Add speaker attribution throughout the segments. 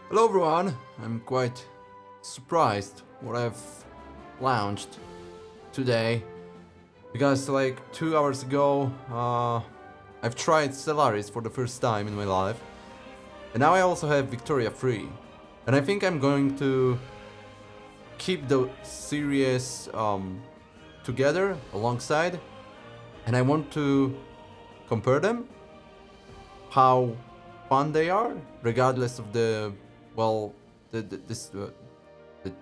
Speaker 1: Hello everyone, I'm quite surprised what I've launched today because like 2 hours ago I've tried Stellaris for the first time in my life and now I also have Victoria free and I think I'm going to keep the series together alongside and I want to compare them, how fun they are regardless of the well the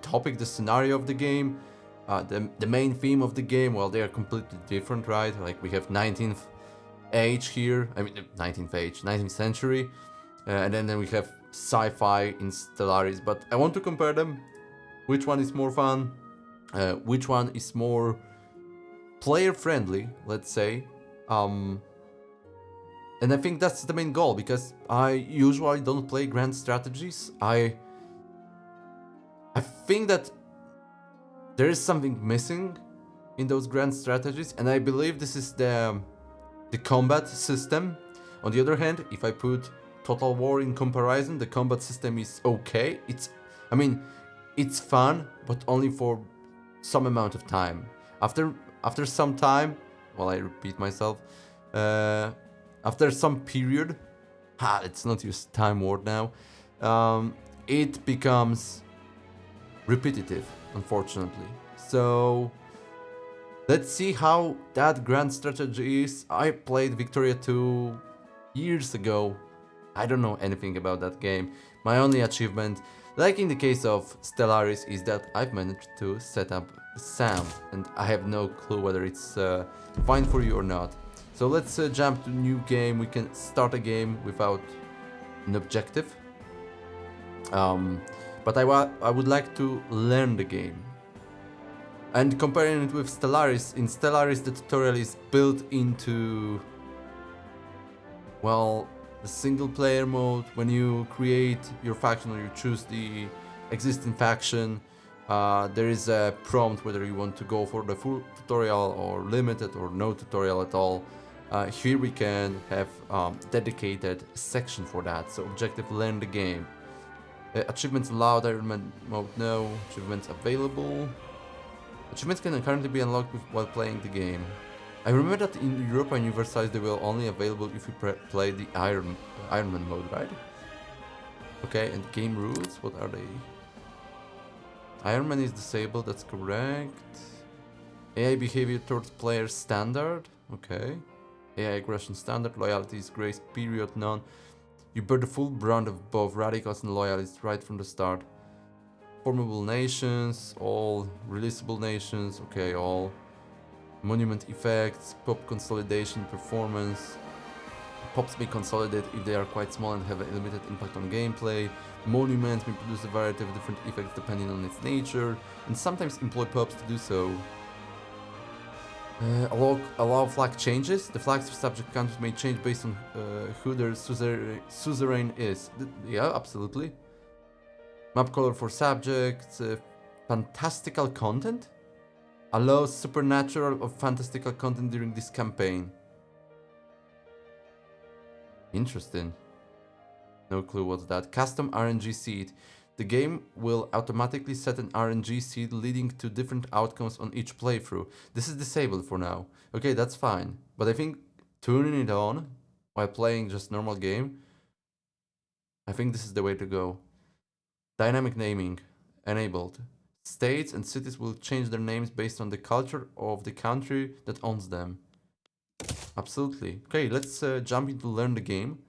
Speaker 1: topic, the scenario of the game, the main theme of the game. Well, they are completely different, right? Like we have 19th age here. I mean, 19th age, 19th century, and then we have sci-fi in Stellaris. But I want to compare them. Which one is more fun? Which one is more player-friendly? Let's say. And I think that's the main goal because I usually don't play grand strategies. I think that there is something missing in those grand strategies, and I believe this is the combat system. On the other hand, if I put Total War in comparison, the combat system is okay. I mean, it's fun, but only for some amount of time. After some time, well, I repeat myself. After some period, let's not use time word now. It becomes repetitive, unfortunately. So let's see how that grand strategy is. I played Victoria 2 years ago. I don't know anything about that game. My only achievement, like in the case of Stellaris, is that I've managed to set up sound, and I have no clue whether it's fine for you or not. So let's jump to a new game. We can start a game without an objective. But I would like to learn the game. And comparing it with Stellaris, in Stellaris the tutorial is built into, well, the single player mode. When you create your faction or you choose the existing faction, there is a prompt whether you want to go for the full tutorial or limited or no tutorial at all. Here we can have dedicated section for that. So objective, learn the game. Achievements allowed, Iron mode no. Achievements available. Achievements can currently be unlocked while playing the game. I remember that in Europa and Universalize they were only available if you play the Iron Man mode, right? Okay, and game rules, what are they? Iron Man is disabled, that's correct. AI behavior towards players standard, okay. AI aggression standard, loyalty is grace period none. You bear the full brunt of both radicals and loyalists right from the start. Formable nations, all releasable nations, okay, all. Monument effects, pop consolidation, performance. Pops may consolidate if they are quite small and have a limited impact on gameplay. Monuments may produce a variety of different effects depending on its nature, and sometimes employ pops to do so. Allow flag changes. The flags of subject countries may change based on who their suzerain is. Yeah, absolutely. Map color for subjects. Fantastical content? Allows supernatural or fantastical content during this campaign. Interesting. No clue what's that. Custom RNG seed. The game will automatically set an RNG seed leading to different outcomes on each playthrough. This is disabled for now. Okay, that's fine. But I think turning it on while playing just normal game, I think this is the way to go. Dynamic naming. Enabled. States and cities will change their names based on the culture of the country that owns them. Absolutely. Okay, let's jump into learn the game.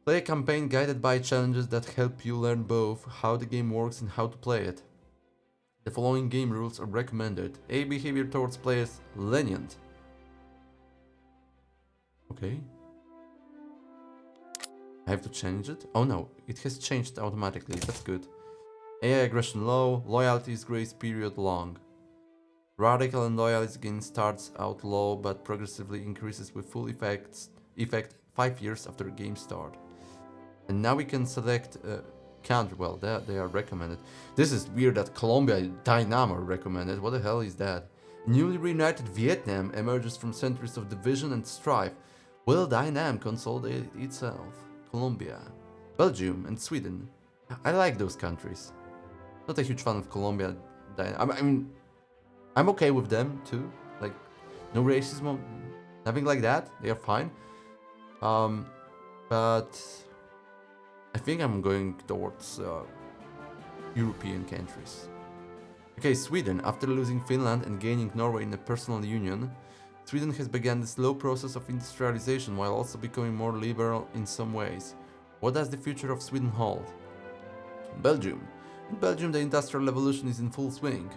Speaker 1: Play a campaign guided by challenges that help you learn both how the game works and how to play it. The following game rules are recommended. A behavior towards players lenient. Okay. I have to change it? Oh no, it has changed automatically, that's good. AI aggression low, loyalty is grace period long. Radical and loyalist gain starts out low but progressively increases with full effect 5 years after game start. And now we can select country. Well, they are recommended. This is weird that Colombia and Dynam are recommended. What the hell is that? Newly reunited Vietnam emerges from centuries of division and strife. Will Dynam consolidate itself? Colombia. Belgium and Sweden. I like those countries. Not a huge fan of Colombia. I mean, I'm okay with them too. Like, no racism, nothing like that. They are fine. But I think I'm going towards European countries. Okay, Sweden. After losing Finland and gaining Norway in a personal union, Sweden has begun the slow process of industrialization while also becoming more liberal in some ways. What does the future of Sweden hold? Belgium. In Belgium, the industrial revolution is in full swing.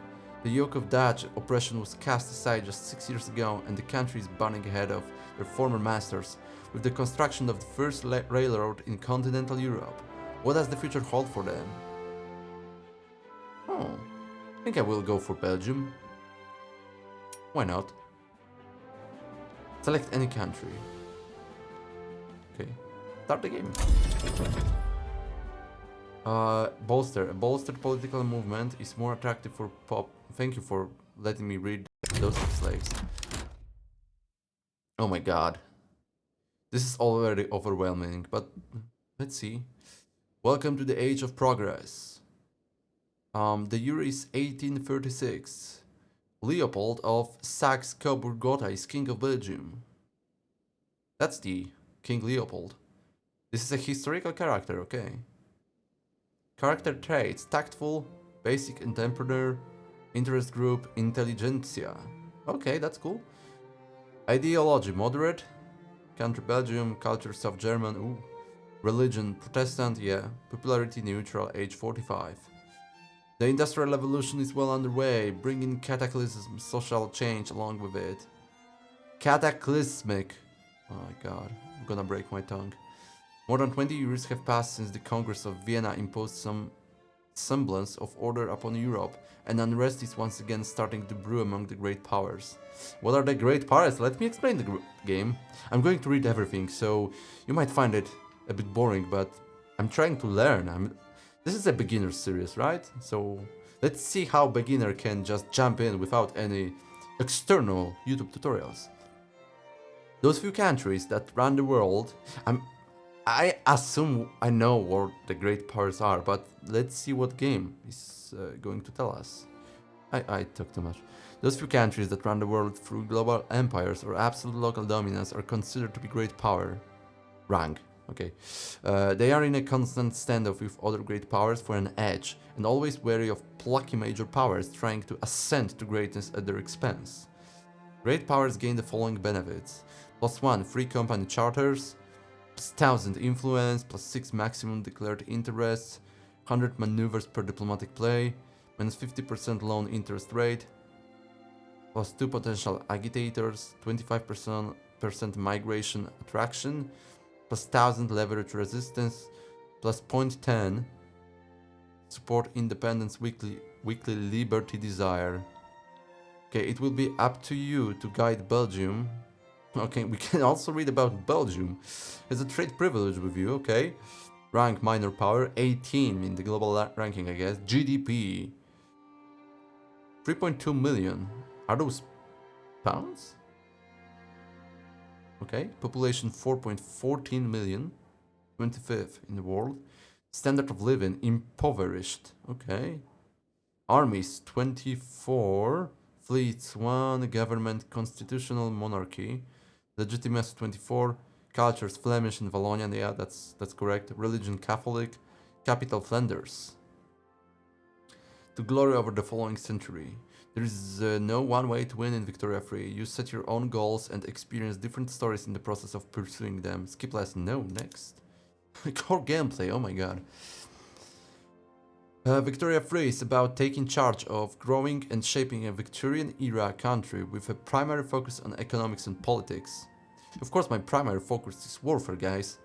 Speaker 1: The yoke of Dutch oppression was cast aside just 6 years ago, and the country is burning ahead of their former masters with the construction of the first railroad in continental Europe. What does the future hold for them? Oh, I think I will go for Belgium. Why not? Select any country. Okay, start the game. Bolster. A bolstered political movement is more attractive for pop. Thank you for letting me read those slaves. Oh my god. This is already overwhelming, but let's see. Welcome to the age of progress. The year is 1836. Leopold of Saxe-Coburg-Gotha is king of Belgium. That's the King Leopold. This is a historical character, okay. Character traits: tactful, basic entrepreneur, interest group, intelligentsia. Okay, that's cool. Ideology: moderate. Country: Belgium. Culture: South German. Ooh. Religion: Protestant, yeah. Popularity: neutral, age 45. The Industrial Revolution is well underway, bringing cataclysm social change along with it. Cataclysmic. Oh my god, I'm gonna break my tongue. More than 20 years have passed since the Congress of Vienna imposed some semblance of order upon Europe, and unrest is once again starting to brew among the great powers. What are the great powers? Let me explain the game. I'm going to read everything, so you might find it a bit boring, but I'm trying to learn. This is a beginner series, right? So let's see how beginner can just jump in without any external YouTube tutorials. Those few countries that run the world, I assume I know what the great powers are, but let's see what game is going to tell us. I talk too much. Those few countries that run the world through global empires or absolute local dominance are considered to be great power. Rank. Okay. They are in a constant standoff with other great powers for an edge, and always wary of plucky major powers trying to ascend to greatness at their expense. Great powers gain the following benefits: +1 free company charters, +1000 influence, +6 maximum declared interests, 100 maneuvers per diplomatic play, -50% loan interest rate, +2 potential agitators, 25% migration attraction, +1000 leverage resistance, +0.10 support independence weekly liberty desire. Okay, it will be up to you to guide Belgium. Okay, we can also read about Belgium. Has a trade privilege with you, okay. Rank minor power, 18 in the global ranking, I guess. GDP, 3.2 million. Are those pounds? Okay, population 4.14 million, 25th in the world. Standard of living, impoverished. Okay. Armies, 24. Fleets, 1. Government, constitutional monarchy. Legitimacy, 24. Cultures, Flemish and Wallonian. Yeah, that's correct. Religion, Catholic. Capital, Flanders. To glory over the following century. There is no one way to win in Victoria Free. You set your own goals and experience different stories in the process of pursuing them. Skip lesson. No, next. Core gameplay, oh my god. Victoria Free is about taking charge of growing and shaping a Victorian-era country with a primary focus on economics and politics. Of course, my primary focus is warfare, guys.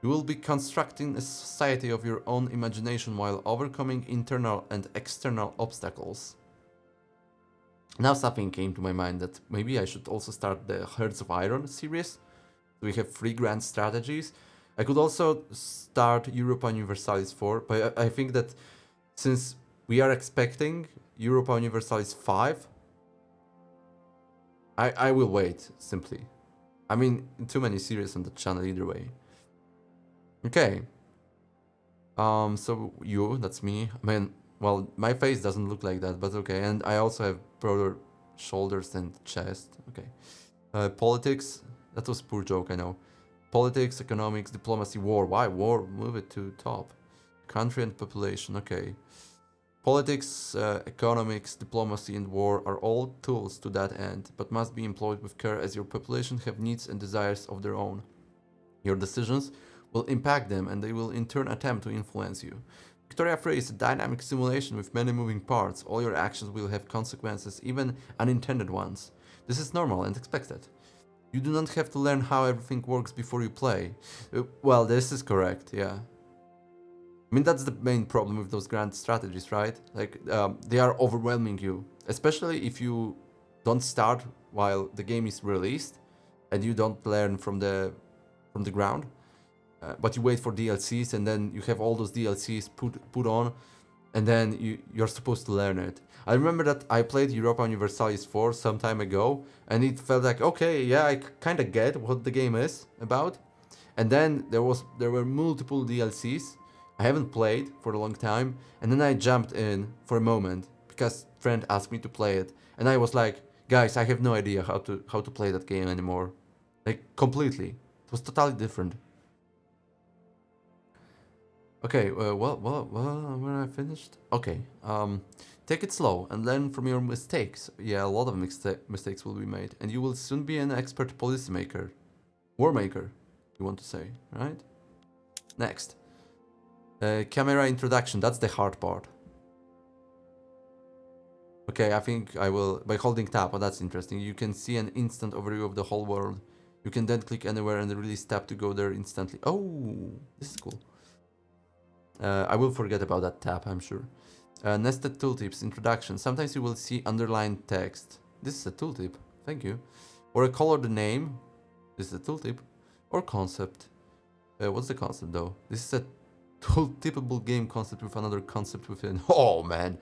Speaker 1: You will be constructing a society of your own imagination while overcoming internal and external obstacles. Now something came to my mind that maybe I should also start the Hearts of Iron series. We have 3 grand strategies. I could also start Europa Universalis 4, but I think that since we are expecting Europa Universalis 5, I will wait, simply. I mean, too many series on the channel either way. Okay. So you, that's me. I mean, well, my face doesn't look like that, but okay. And I also have broader shoulders and chest. Okay. Politics. That was a poor joke, I know. Politics, economics, diplomacy, war. Why war? Move it to top. Country and population. Okay. Politics, economics, diplomacy, and war are all tools to that end, but must be employed with care as your population have needs and desires of their own. Your decisions will impact them and they will in turn attempt to influence you. Victoria Frey is a dynamic simulation with many moving parts. All your actions will have consequences, even unintended ones. This is normal and expected. You do not have to learn how everything works before you play. Well, this is correct, yeah. I mean, that's the main problem with those grand strategies, right? Like, they are overwhelming you, especially if you don't start while the game is released and you don't learn from the ground. But you wait for DLCs and then you have all those DLCs put on, and then you're supposed to learn it. I remember that I played Europa Universalis 4 some time ago, and it felt like, okay, yeah, I kind of get what the game is about. And then there were multiple DLCs I haven't played for a long time, and then I jumped in for a moment because a friend asked me to play it, and I was like, guys, I have no idea how to play that game anymore, like completely. It was totally different. Okay, when I finished? Okay, take it slow and learn from your mistakes. Yeah, a lot of mistakes will be made, and you will soon be an expert policymaker. War maker, you want to say, right? Next. Camera introduction, that's the hard part. Okay, I think I will, by holding tab, oh that's interesting. You can see an instant overview of the whole world. You can then click anywhere and release tab to go there instantly. Oh, this is cool. I will forget about that tab, I'm sure. Nested tooltips, introduction. Sometimes you will see underlined text. This is a tooltip, thank you. Or a colored name. This is a tooltip. Or concept. What's the concept though? This is a tooltipable game concept with another concept within. Oh man!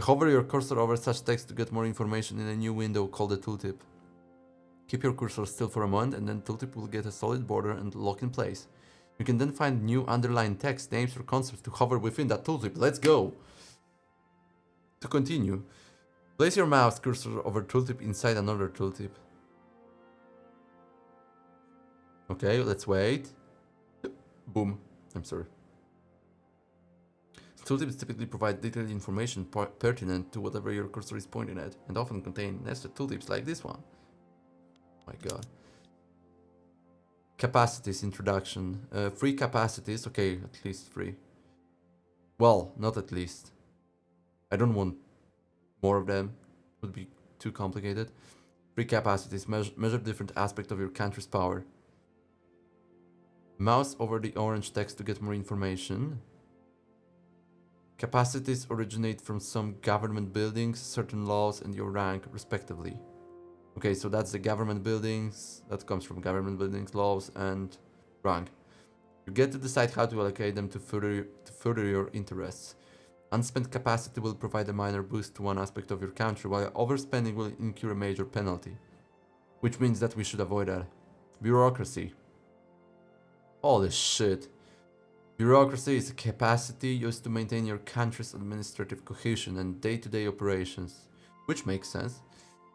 Speaker 1: Hover your cursor over such text to get more information in a new window called a tooltip. Keep your cursor still for a moment and then tooltip will get a solid border and lock in place. You can then find new underlined text, names or concepts to hover within that tooltip. Let's go! To continue, place your mouse cursor over tooltip inside another tooltip. Okay, let's wait. Boom. I'm sorry. Tooltips typically provide detailed information pertinent to whatever your cursor is pointing at, and often contain nested tooltips like this one. My god. Capacities introduction. Free capacities. Okay, at least free. Well, not at least. I don't want more of them. It would be too complicated. Free capacities measure different aspects of your country's power. Mouse over the orange text to get more information. Capacities originate from some government buildings, certain laws, and your rank, respectively. Okay, so that's the government buildings. That comes from government buildings, laws, and rank. You get to decide how to allocate them to further your interests. Unspent capacity will provide a minor boost to one aspect of your country, while overspending will incur a major penalty. Which means that we should avoid that. Bureaucracy. Holy shit. Bureaucracy is a capacity used to maintain your country's administrative cohesion and day-to-day operations. Which makes sense.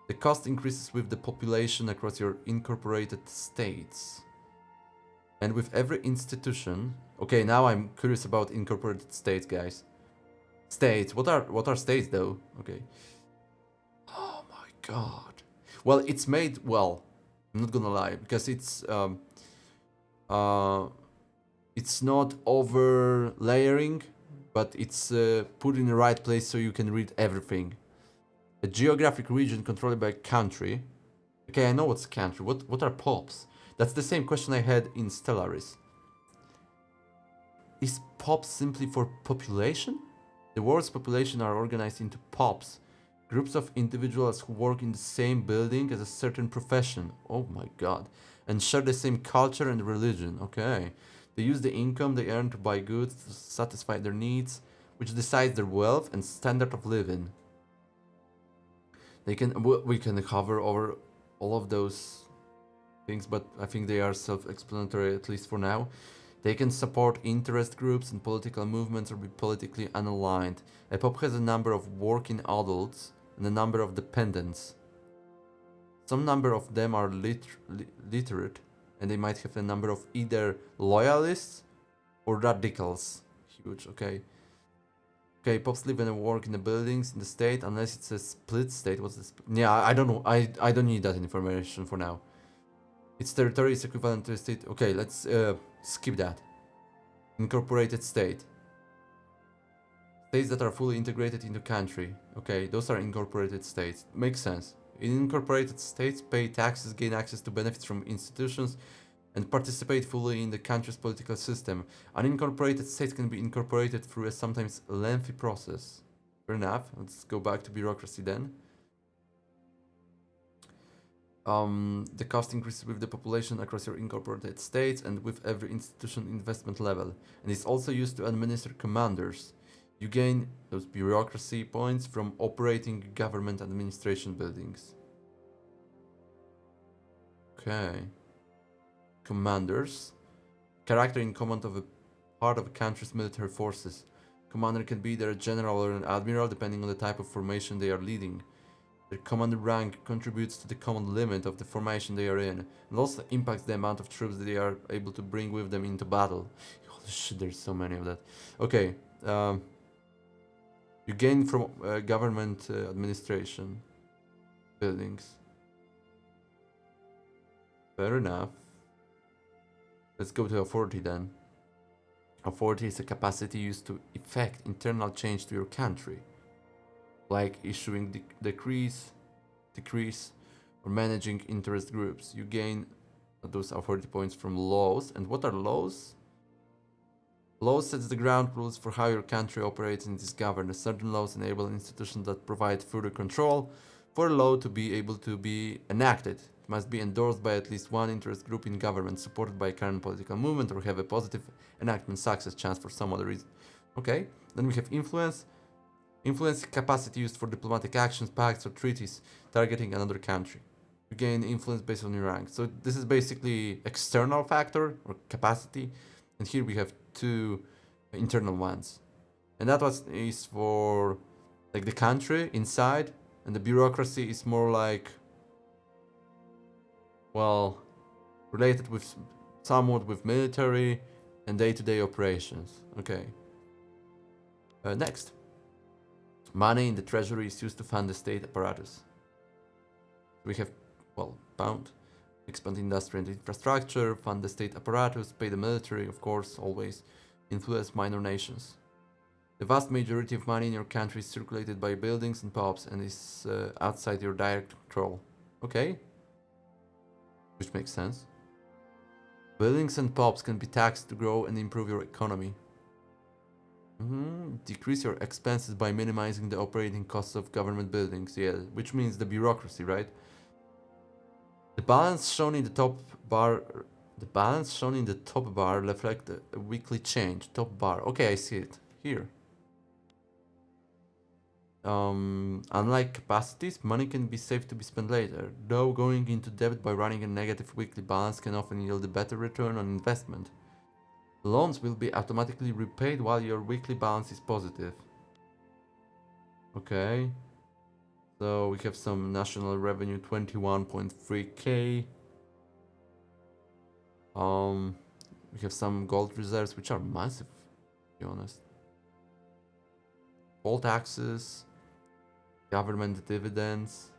Speaker 1: The cost increases with the population across your incorporated states. And with every institution... Okay, now I'm curious about incorporated states, guys. States. What are states, though? Okay. Oh my god. Well, it's made... Well, I'm not gonna lie, because it's not over layering, but it's put in the right place so you can read everything. A geographic region controlled by a country. Okay, I know what's a country. What are pops? That's the same question I had in Stellaris. Is pops simply for population? The world's population are organized into pops, groups of individuals who work in the same building as a certain profession. Oh my god. And share the same culture and religion. Okay. They use the income they earn to buy goods to satisfy their needs, which decides their wealth and standard of living. We can cover over all of those things, but I think they are self-explanatory, at least for now. They can support interest groups and political movements or be politically unaligned. A pop has a number of working adults and a number of dependents. Some number of them are literate, and they might have a number of either loyalists or radicals. Huge, okay. Okay, pops live and work in the buildings in the state, unless it's a split state. What's this? Yeah, I don't know. I don't need that information for now. Its territory is equivalent to a state. Okay, let's skip that. Incorporated state. States that are fully integrated into country. Okay, those are incorporated states. Makes sense. Incorporated states pay taxes, gain access to benefits from institutions, and participate fully in the country's political system. Unincorporated states can be incorporated through a sometimes lengthy process. Fair enough. Let's go back to bureaucracy then. The cost increases with the population across your incorporated states and with every institution investment level, and is also used to administer commanders. You gain those bureaucracy points from operating government administration buildings. Okay. Commanders. Character in command of a part of a country's military forces. Commander can be either a general or an admiral, depending on the type of formation they are leading. Their commander rank contributes to the command limit of the formation they are in, and also impacts the amount of troops that they are able to bring with them into battle. Holy shit, there's so many of that. Okay, you gain from government administration buildings. Fair enough. Let's go to authority then. Authority is a capacity used to effect internal change to your country, like issuing decrees, or managing interest groups. You gain those authority points from laws. And what are laws? Laws sets the ground rules for how your country operates and is governed. Certain laws enable institutions that provide further control. For a law to be able to be enacted, it must be endorsed by at least one interest group in government, supported by a current political movement, or have a positive enactment success chance for some other reason. Okay, then we have influence. Influence capacity used for diplomatic actions, pacts, or treaties targeting another country. You gain influence based on your rank. So this is basically external factor or capacity, and here we have two internal ones. And that was is for like the country inside, and the bureaucracy is more like, well, related with somewhat with military and day-to-day operations. Okay. Next. Money in the treasury is used to fund the state apparatus. We have, well, pound, expand industry and infrastructure, fund the state apparatus, pay the military, of course, always, influence minor nations. The vast majority of money in your country is circulated by buildings and pubs and is outside your direct control. Okay. Which makes sense. Buildings and pubs can be taxed to grow and improve your economy. Decrease your expenses by minimizing the operating costs of government buildings. Yeah, which means the bureaucracy, right? The balance shown in the top bar. The balance shown in the top bar reflects a weekly change. Top bar. Okay, I see it here. Unlike capacities, money can be saved to be spent later. Though going into debt by running a negative weekly balance can often yield a better return on investment. Loans will be automatically repaid while your weekly balance is positive. Okay. So we have some national revenue, 21.3k. We have some gold reserves, which are massive, to be honest. All taxes, government dividends,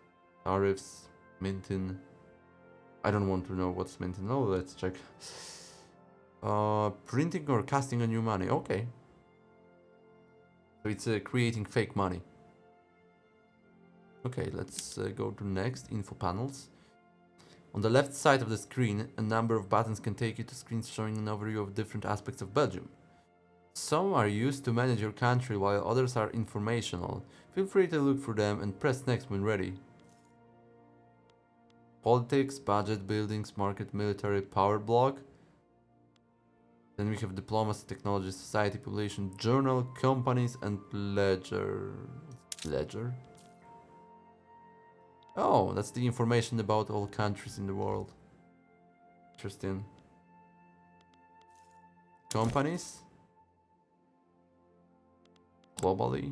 Speaker 1: tariffs, minting. I don't want to know what's minting. Oh, let's check. Printing or casting a new money. Okay. So it's creating fake money. Okay, let's go to next. Info panels. On the left side of the screen, a number of buttons can take you to screens showing an overview of different aspects of Belgium. Some are used to manage your country, while others are informational. Feel free to look for them and press next when ready. Politics, budget, buildings, market, military, power block. Then we have diplomacy, technology, society, population, journal, companies, and ledger. Ledger? Oh, that's the information about all countries in the world. Interesting. companies. Globally.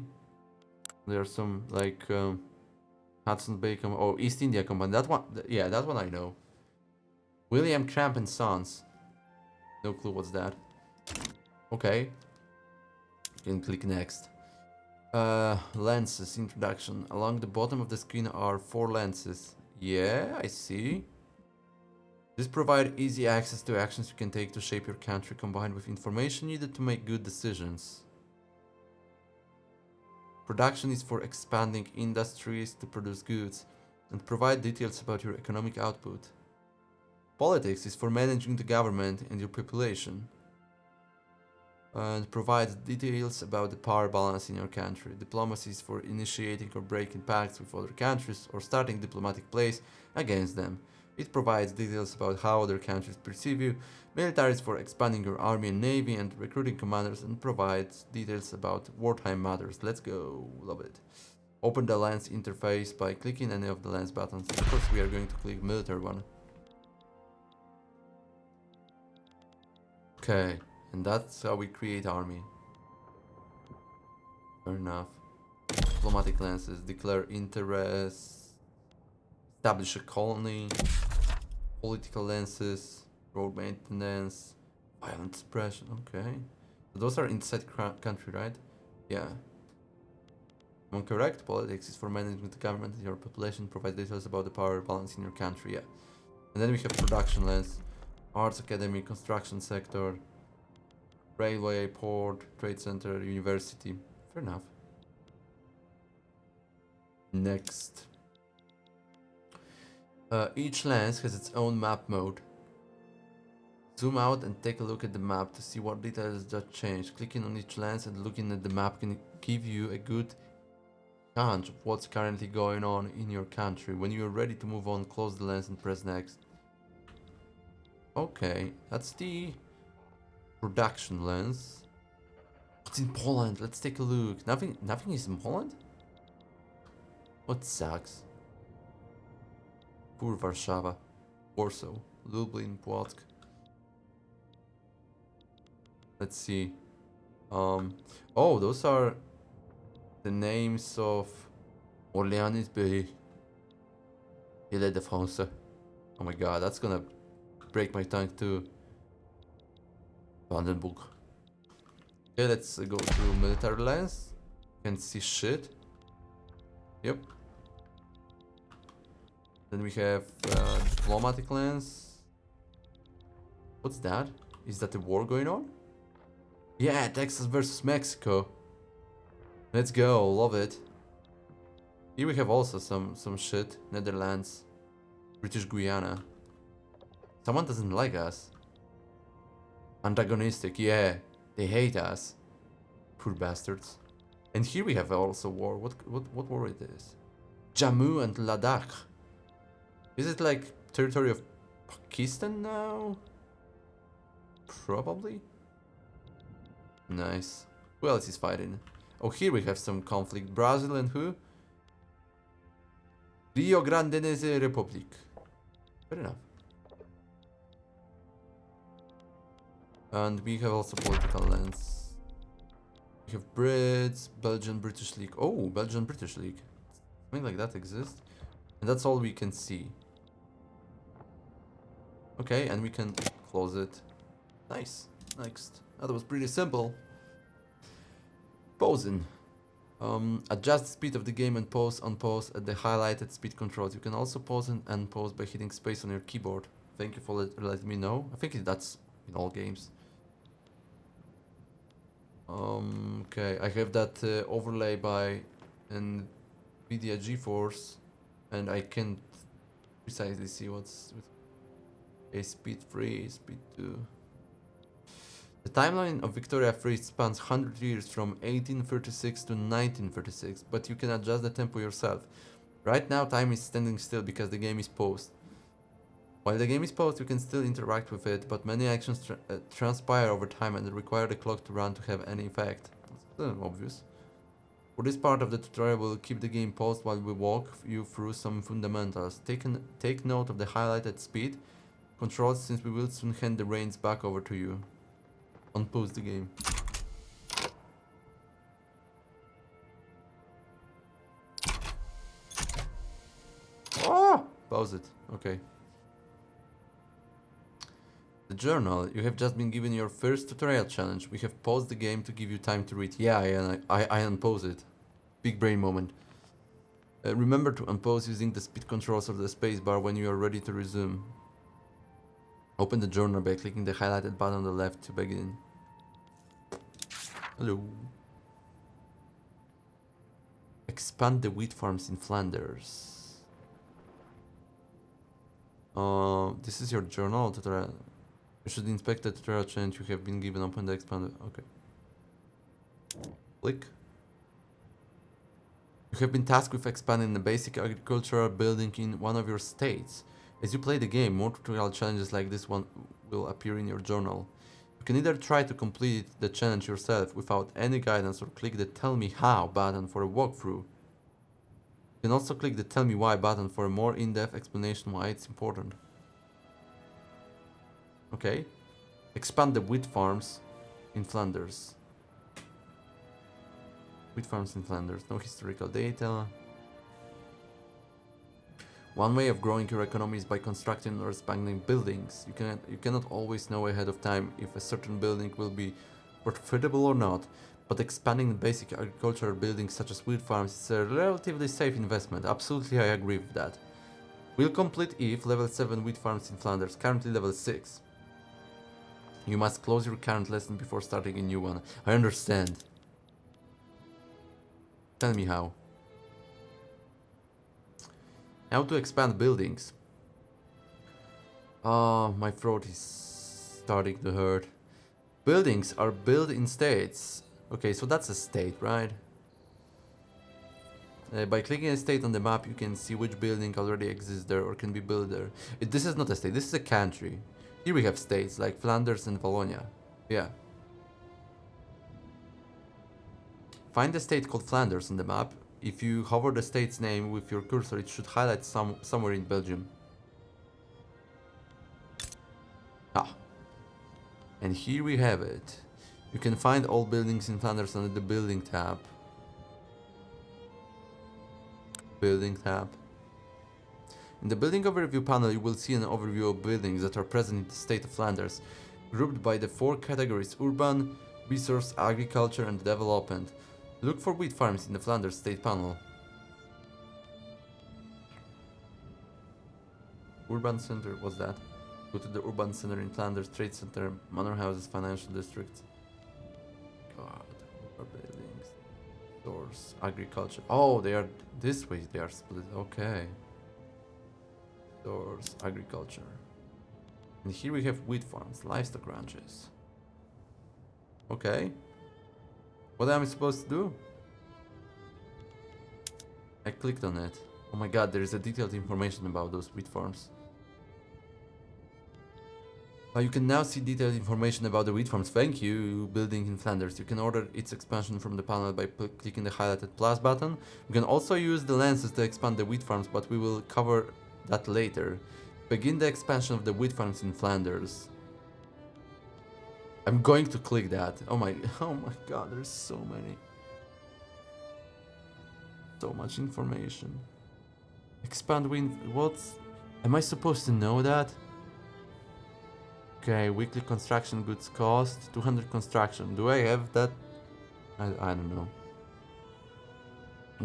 Speaker 1: There are some like Hudson Bay Company, oh, East India Company. That one, yeah, that one I know. William Cramp and Sons. No clue what's that. Okay. You can click next. Lenses, introduction. Along the bottom of the screen are 4 lenses. Yeah, I see. This provides easy access to actions you can take to shape your country combined with information needed to make good decisions. Production is for expanding industries to produce goods and provide details about your economic output. Politics is for managing the government and your population and provides details about the power balance in your country. Diplomacy is for initiating or breaking pacts with other countries or starting diplomatic plays against them. It provides details about how other countries perceive you. Military is for expanding your army and navy and recruiting commanders and provides details about wartime matters. Let's go. Love it. Open the lens interface by clicking any of the lens buttons. Of course, we are going to click military one. Okay, and that's how we create army. Fair enough. Diplomatic lenses, declare interest, establish a colony, political lenses, road maintenance, violent suppression. Okay, so those are inside country, right? Yeah. Am I correct? Politics is for managing the government and your population. Provide details about the power balance in your country. Yeah. And then we have production lens, arts academy, construction sector, railway, port, trade center, university. Fair enough. Next. Each lens has its own map mode. Zoom out and take a look at the map to see what details just changed. Clicking on each lens and looking at the map can give you a good hunch of what's currently going on in your country. When you're ready to move on, close the lens and press next. Okay, that's the production lens. What's in Poland? Let's take a look. Nothing is in Poland? What sucks? Poor Warszawa, Warsaw, Lublin, Płock. Let's see. Oh, those are the names of Orléans, Ile-de-France. Oh my god, that's gonna break my tongue too. Brandenburg. Okay, let's go to military lens. Can't see shit. Yep. Then we have diplomatic lens. What's that? Is that a war going on? Yeah, Texas versus Mexico. Let's go, love it. Here we have also some shit. Netherlands, British Guiana. Someone doesn't like us. Antagonistic, yeah. They hate us. Poor bastards. And here we have also war. What war it is? Jammu and Ladakh. Is it like territory of Pakistan now? Probably. Nice. Who else is fighting? Oh, here we have some conflict. Brazil and who? Rio Grande Republic. Fair enough. And we have also political lens. We have Brits, Belgian British League. Oh, Belgian British League. Something like that exists. And that's all we can see. Okay, and we can close it. Nice. Next. That was pretty simple. Posing. Adjust the speed of the game and pause on pause at the highlighted speed controls. You can also pause and unpause by hitting space on your keyboard. Thank you for letting me know. I think that's in all games. Okay, I have that overlay by NVIDIA GeForce, and I can't precisely see what's with a speed 3, speed 2. The timeline of Victoria Freeze spans 100 years from 1836 to 1936, but you can adjust the tempo yourself. Right now time is standing still because the game is paused. While the game is paused, you can still interact with it, but many actions transpire over time and require the clock to run to have any effect. That's obvious. For this part of the tutorial, we'll keep the game paused while we walk you through some fundamentals. Take note of the highlighted speed controls, since we will soon hand the reins back over to you. Unpause the game. Oh! Pause it. Okay. The journal. You have just been given your first tutorial challenge. We have paused the game to give you time to read. Yeah, I unpause it. Big brain moment. Remember to unpause using the speed controls or the spacebar when you are ready to resume. Open the journal by clicking the highlighted button on the left to begin. Hello. Expand the wheat farms in Flanders. This is your journal tutorial. You should inspect the tutorial challenge you have been given. Open the expand. Okay. Click. You have been tasked with expanding the basic agricultural building in one of your states. As you play the game, more tutorial challenges like this one will appear in your journal. You can either try to complete the challenge yourself without any guidance or click the Tell Me How button for a walkthrough. You can also click the Tell Me Why button for a more in-depth explanation why it's important. Okay. Expand the wheat farms in Flanders. Wheat farms in Flanders, no historical data. One way of growing your economy is by constructing or expanding buildings. You cannot always know ahead of time if a certain building will be profitable or not, but expanding the basic agricultural buildings such as wheat farms is a relatively safe investment. Absolutely, I agree with that. We'll complete if level 7 wheat farms in Flanders, currently level 6. You must close your current lesson before starting a new one. I understand. Tell me how. How to expand buildings. My throat is starting to hurt. Buildings are built in states. Okay, so that's a state, right? By clicking a state on the map, you can see which building already exists there or can be built there. This is not a state, this is a country. Here we have states like Flanders and Wallonia. Yeah. Find the state called Flanders on the map. If you hover the state's name with your cursor, it should highlight somewhere in Belgium. Ah. And here we have it. You can find all buildings in Flanders under the Building tab. Building tab. In the Building Overview panel, you will see an overview of buildings that are present in the state of Flanders, grouped by the 4 categories: urban, resource, agriculture, and development. Look for wheat farms in the Flanders state panel. Urban center, what's that? Go to the urban center in Flanders, trade center, manor houses, financial districts. God, buildings, stores, agriculture. Oh, they are this way. They are split. Okay. Stores, agriculture. And here we have wheat farms, livestock ranches. Okay. What am I supposed to do? I clicked on it. Oh my god, there is a detailed information about those wheat farms. You can now see detailed information about the wheat farms. Thank you, building in Flanders. You can order its expansion from the panel by clicking the highlighted plus button. You can also use the lenses to expand the wheat farms, but we will cover that later. Begin the expansion of the wheat farms in Flanders. I'm going to click that. Oh my god, there's so many. So much information. Expand wind. What? Am I supposed to know that? Okay, weekly construction goods cost 200 construction. Do I have that? I don't know.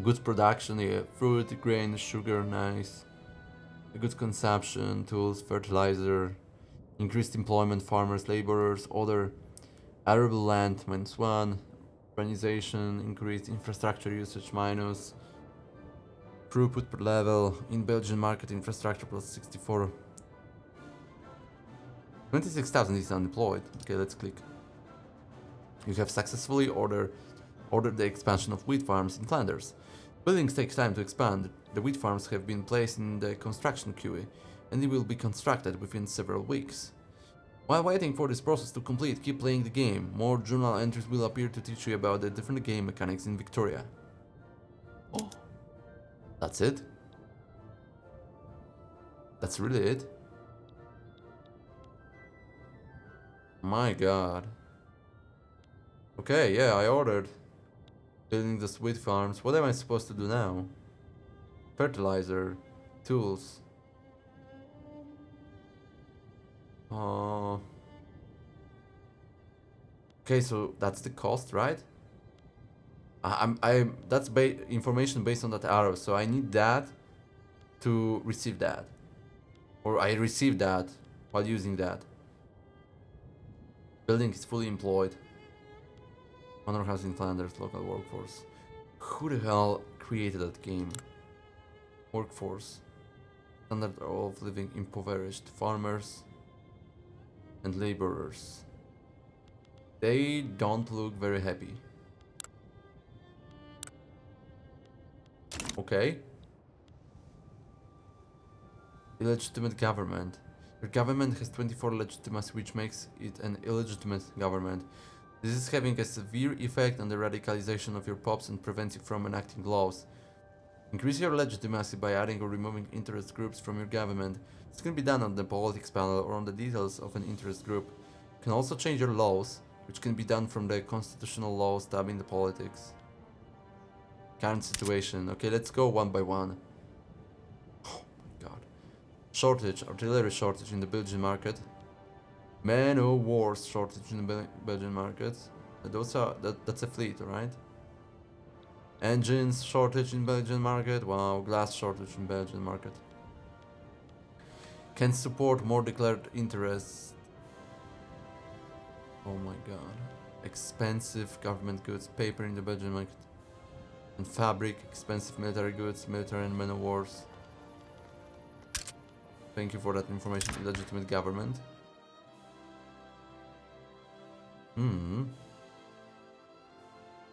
Speaker 1: Goods production, yeah, fruit, grain, sugar, nice. Goods consumption, tools, fertilizer, increased employment, farmers, laborers, other arable land -1, urbanization, increased infrastructure usage minus, throughput per level, in Belgian market infrastructure plus 64. 26,000 is unemployed. Okay, let's click. You have successfully ordered the expansion of wheat farms in Flanders. Buildings take time to expand. The wheat farms have been placed in the construction queue, and they will be constructed within several weeks. While waiting for this process to complete, keep playing the game. More journal entries will appear to teach you about the different game mechanics in Victoria. Oh, that's it? That's really it? My god. Okay, yeah, I ordered. Building the sweet farms. What am I supposed to do now? Fertilizer. Tools. Uh, okay, so that's the cost, right? That's information based on that arrow, so I need that to receive that. Or I receive that while using that. Building is fully employed. Honor housing Flanders, local workforce. Who the hell created that game? Workforce. Standard of living impoverished. Farmers and laborers. They don't look very happy. Okay. Illegitimate government. Your government has 24 legitimacy, which makes it an illegitimate government. This is having a severe effect on the radicalization of your pops and prevents you from enacting laws. Increase your legitimacy by adding or removing interest groups from your government. This can be done on the politics panel or on the details of an interest group. You can also change your laws, which can be done from the constitutional laws tab in the politics. Current situation. Okay, let's go one by one. Oh my god. Shortage, artillery shortage in the Belgian market. Man o' wars shortage in the Belgian market. That's a fleet, right? Engines shortage in Belgian market. Wow, glass shortage in Belgian market. Can support more declared interests. Oh my god. Expensive government goods, paper in the Belgian market. And fabric, expensive military goods, military and men of wars. Thank you for that information, illegitimate government.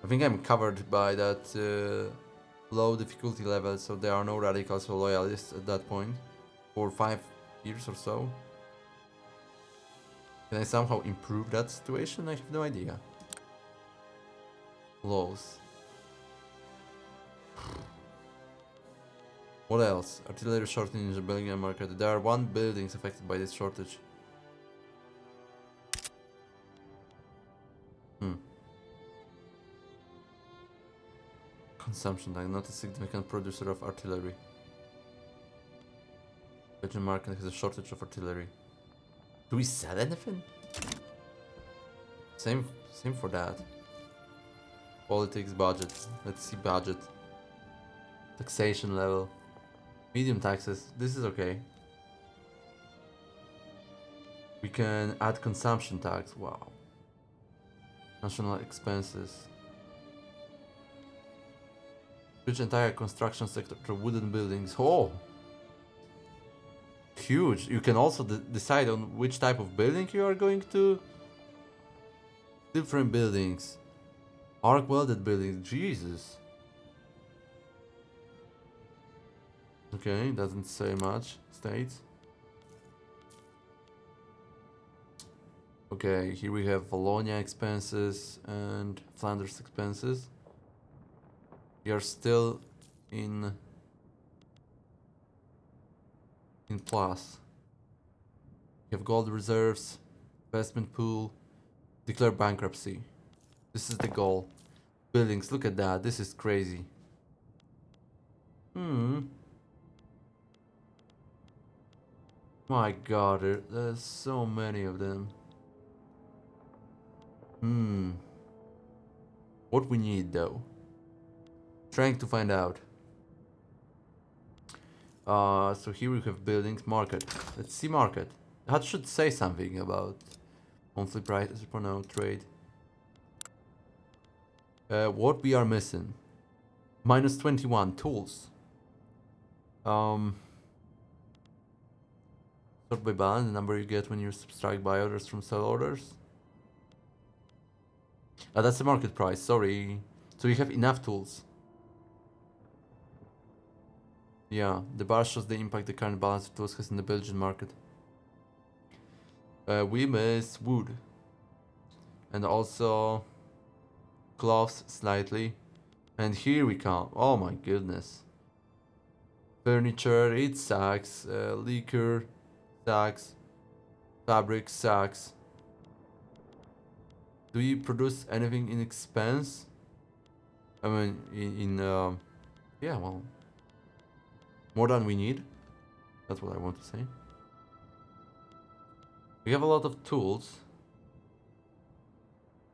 Speaker 1: I think I'm covered by that low difficulty level, so there are no radicals or loyalists at that point. For 5 years or so. Can I somehow improve that situation? I have no idea. Laws. What else? Artillery shortage in the Belgian market. There are 1 buildings affected by this shortage. Consumption tank, not a significant producer of artillery. Belgian market has a shortage of artillery. Do we sell anything? Same for that. Politics, budget. Let's see budget. Taxation level. Medium taxes. This is okay. We can add consumption tax. Wow. National expenses. Switch entire construction sector to wooden buildings. Oh! Huge. You can also decide on which type of building you are going to. Steel frame buildings. Arc welded buildings. Jesus. Okay, doesn't say much. States. Okay, here we have Wallonia expenses and Flanders expenses. We are still in plus. We have gold reserves, investment pool, declare bankruptcy. This is the goal. Buildings, look at that. This is crazy. My god, there's so many of them. What we need though? Trying to find out. So here we have buildings, market. Let's see market. That should say something about monthly prices for now trade. What we are missing? Minus 21 tools. Sort by balance, the number you get when you subtract buy orders from sell orders. That's the market price, sorry. So you have enough tools. Yeah, the bar shows the impact the current balance of tools has in the Belgian market. We miss wood. And also cloths slightly. And here we come. Oh my goodness. Furniture, it sucks. Liquor sucks. Fabric sucks. Do you produce anything in expense? I mean, yeah, well, more than we need. That's what I want to say. We have a lot of tools.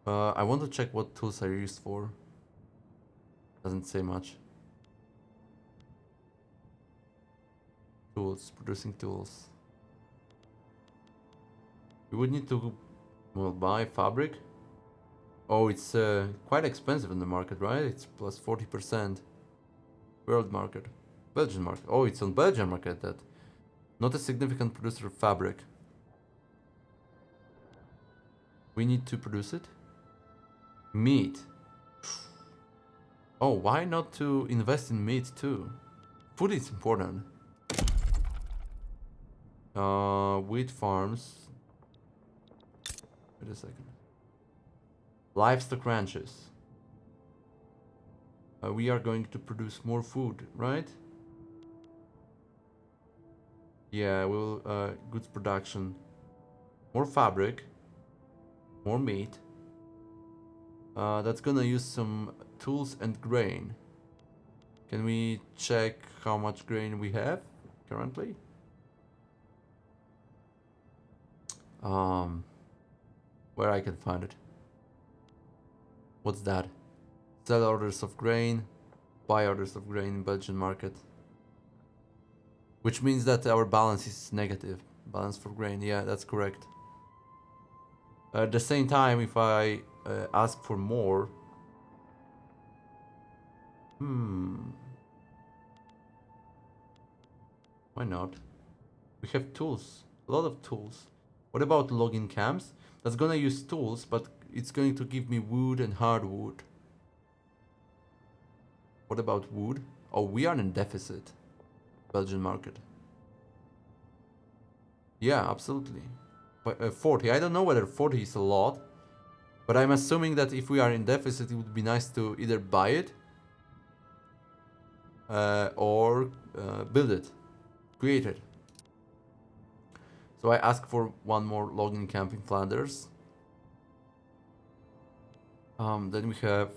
Speaker 1: I want to check what tools are used for. Doesn't say much. Tools, producing tools. We would need to, well, buy fabric. Oh, it's quite expensive in the market, right? It's plus 40%. World market. Belgian market. Oh, it's on Belgian market that. Not a significant producer of fabric. We need to produce it. Meat. Oh, why not to invest in meat too? Food is important. Wheat farms. Wait a second. Livestock ranches. We are going to produce more food, right? Yeah, we'll goods production. More fabric. More meat. That's gonna use some tools and grain. Can we check how much grain we have currently? Where I can find it. What's that? Sell orders of grain, buy orders of grain in Belgian market. Which means that our balance is negative. Balance for grain, yeah, that's correct. At the same time, if I ask for more... Why not? We have tools, a lot of tools. What about logging camps? That's gonna use tools, but it's going to give me wood and hardwood. What about wood? Oh, we are in deficit. Belgian market. Yeah, absolutely. But 40. I don't know whether 40 is a lot, but I'm assuming that if we are in deficit, it would be nice to either buy it or build it, create it. So I ask for one more logging camp in Flanders. Then we have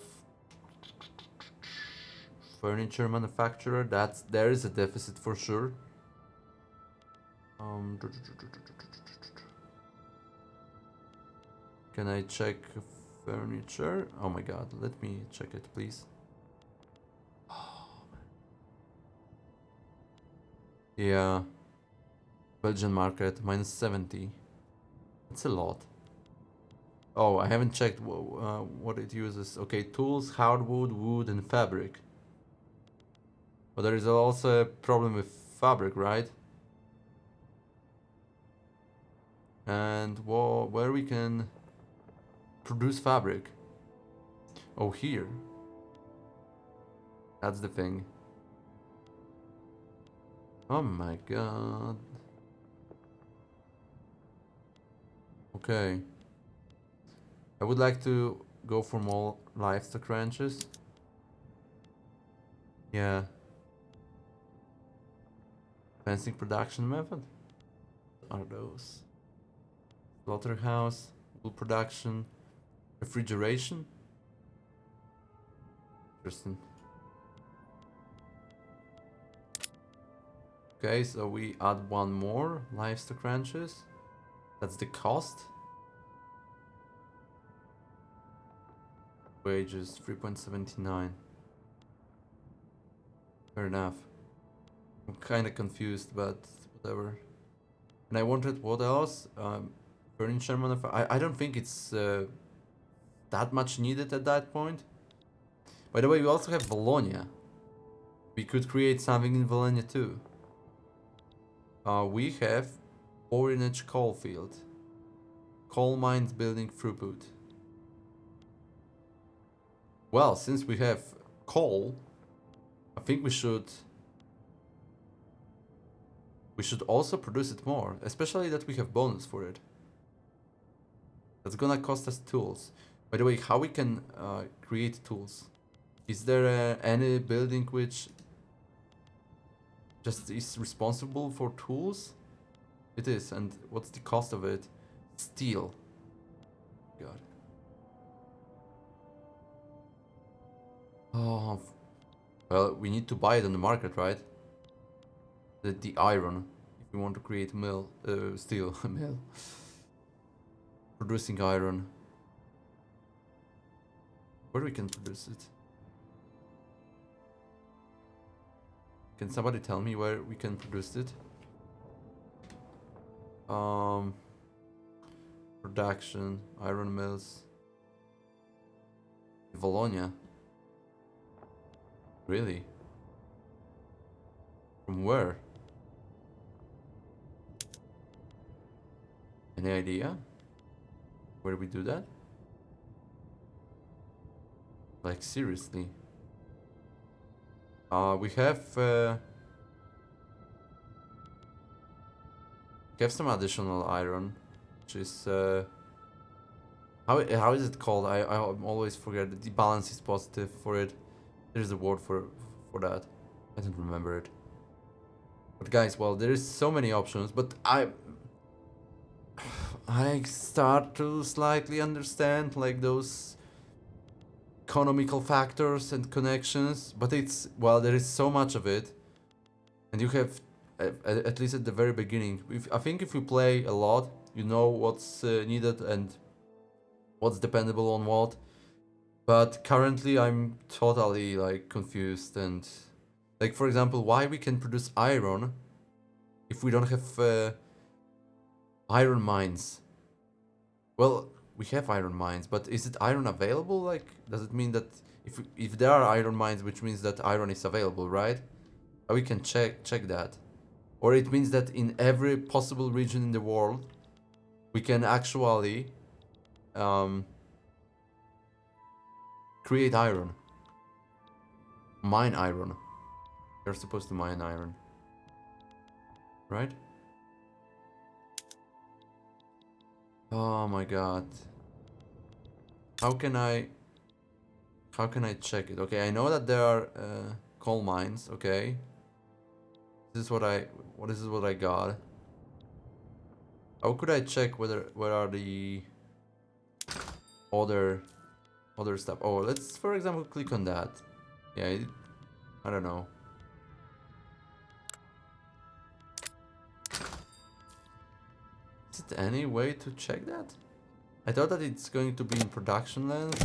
Speaker 1: furniture manufacturer. There is a deficit for sure. Can I check furniture? Oh my god, let me check it, please. Yeah. Belgian market, minus 70. That's a lot. Oh, I haven't checked what it uses. Okay, tools, hardwood, wood, and fabric. But there is also a problem with fabric, right? And where we can produce fabric. Oh, here. That's the thing. Oh my god. Okay. I would like to go for more livestock ranches. Yeah. Fencing production method? What are those? Slaughterhouse, wool production, refrigeration. Interesting. Okay, so we add one more livestock ranches. That's the cost. Wages 3.79. Fair enough. I'm kind of confused, but whatever. And I wanted what else? Furniture manufacturer. I don't think it's that much needed at that point. By the way, we also have Bologna. We could create something in Bologna too. We have Orange coal field. Coal mines building throughput. Well, since we have coal, I think we should also produce it more, especially that we have bonus for it. That's gonna cost us tools. By the way, how we can create tools? Is there any building which just is responsible for tools? It is, and what's the cost of it? Steel. God. Oh, well, we need to buy it on the market, right? The iron, if we want to create mill, steel mill, producing iron. Where we can produce it? Can somebody tell me where we can produce it? Um, Production, iron mills. Bologna. Really? From where? Any idea? Where do we do that? Like seriously? We have some additional iron, which is how is it called? I always forget. The balance is positive for it. There's a word for that. I don't remember it. But guys, well, there is so many options, but I start to slightly understand like those economical factors and connections, but it's, well, there is so much of it, and you have at least at the very beginning. I think if you play a lot, you know what's needed and what's dependable on what. But currently, I'm totally like confused, and like for example, why we can produce iron if we don't have iron mines? Well, we have iron mines, but is it iron available? Like, does it mean that if there are iron mines, which means that iron is available, right? We can check that, or it means that in every possible region in the world, we can actually create iron, mine iron. They're supposed to mine iron, right? Oh my god. How can I check it? Okay, I know that there are coal mines, okay. This is what I got. How could I check where are the other stuff? Oh, let's for example click on that. Yeah, I don't know. Is it any way to check that? I thought that it's going to be in production land.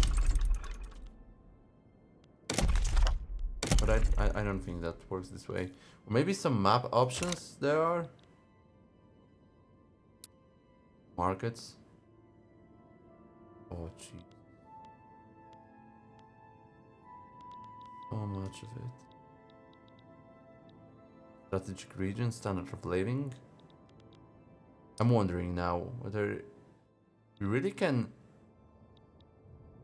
Speaker 1: But I don't think that works this way. Or maybe some map options there are. Markets. Oh gee. So much of it. Strategic region, standard of living. I'm wondering now whether we really can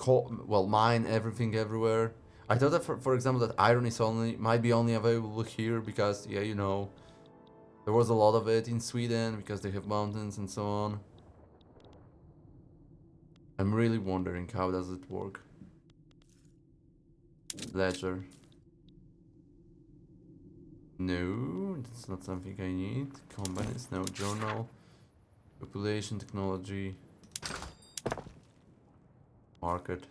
Speaker 1: mine everything everywhere. I thought that for example that iron is might be only available here because, yeah, you know, there was a lot of it in Sweden because they have mountains and so on. I'm really wondering how does it work. Ledger. No, that's not something I need. Companies, no. Journal. Population, technology. Market.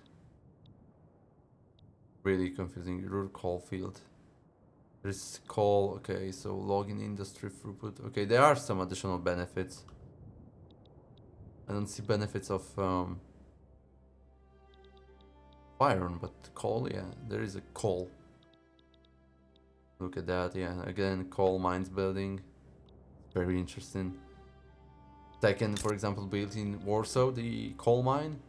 Speaker 1: Really confusing. Rural coal field. There's coal. Okay, so login industry throughput. Okay, there are some additional benefits. I don't see benefits of iron, but coal, yeah, there is a coal. Look at that, yeah, again, coal mines building. Very interesting. Second, for example, built in Warsaw, the coal mine.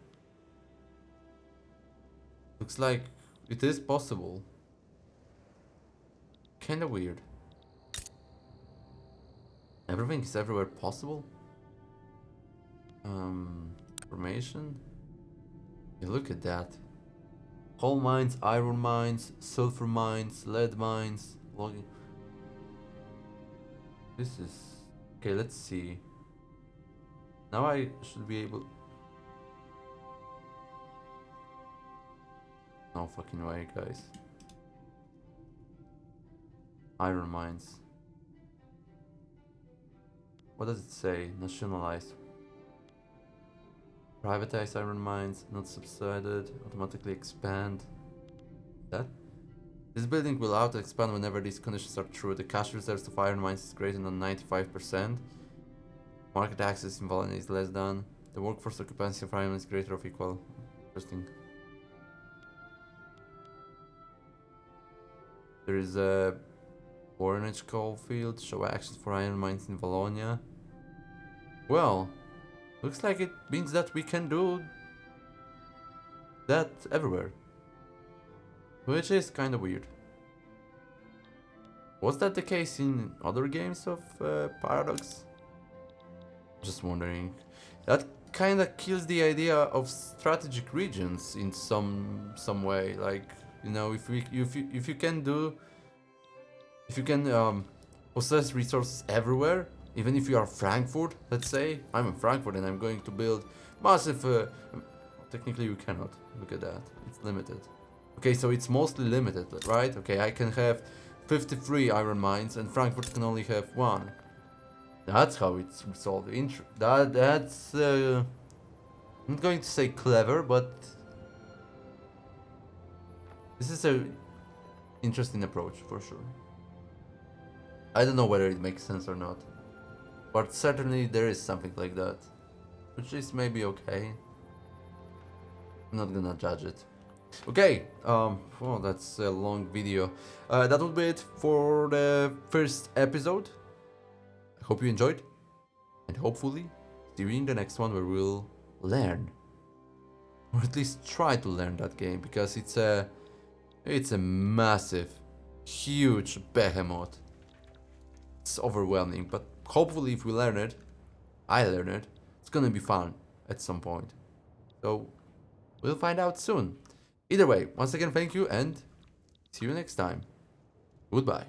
Speaker 1: Looks like it is possible. Kinda weird. Everything is everywhere possible. Information. Yeah, look at that. Coal mines, iron mines, sulfur mines, lead mines, logging. This is... Okay, let's see. Now I should be able... No fucking way, guys. Iron mines. What does it say? Nationalized. Privatize iron mines, not subsided, automatically expand. That? This building will auto-expand whenever these conditions are true. The cash reserves of iron mines is greater than 95%. Market access in Valen is less than. The workforce occupancy of iron mines is greater or equal. Interesting. There is a Bornage coal field. Show actions for iron mines in Valonia. Well, looks like it means that we can do that everywhere. Which is kind of weird. Was that the case in other games of Paradox? Just wondering. That kind of kills the idea of strategic regions in some way. Like, you know, if you can possess resources everywhere, even if you are Frankfurt, let's say I'm in Frankfurt and I'm going to build massive. Technically, you cannot. Look at that. It's limited. Okay, so it's mostly limited, right? Okay, I can have 53 iron mines and Frankfurt can only have 1. That's how it's resolved. That's I'm not going to say clever, but this is a interesting approach for sure. I don't know whether it makes sense or not, but certainly there is something like that, which is maybe okay. I'm not gonna judge it. Okay, well, that's a long video. That will be it for the first episode. I hope you enjoyed, and hopefully see you in the next one where we'll learn, or at least try to learn that game, because it's a massive, huge behemoth. It's overwhelming, but hopefully if we learn it, I learn it, it's gonna be fun at some point. So we'll find out soon. Either way, once again, thank you and see you next time. Goodbye.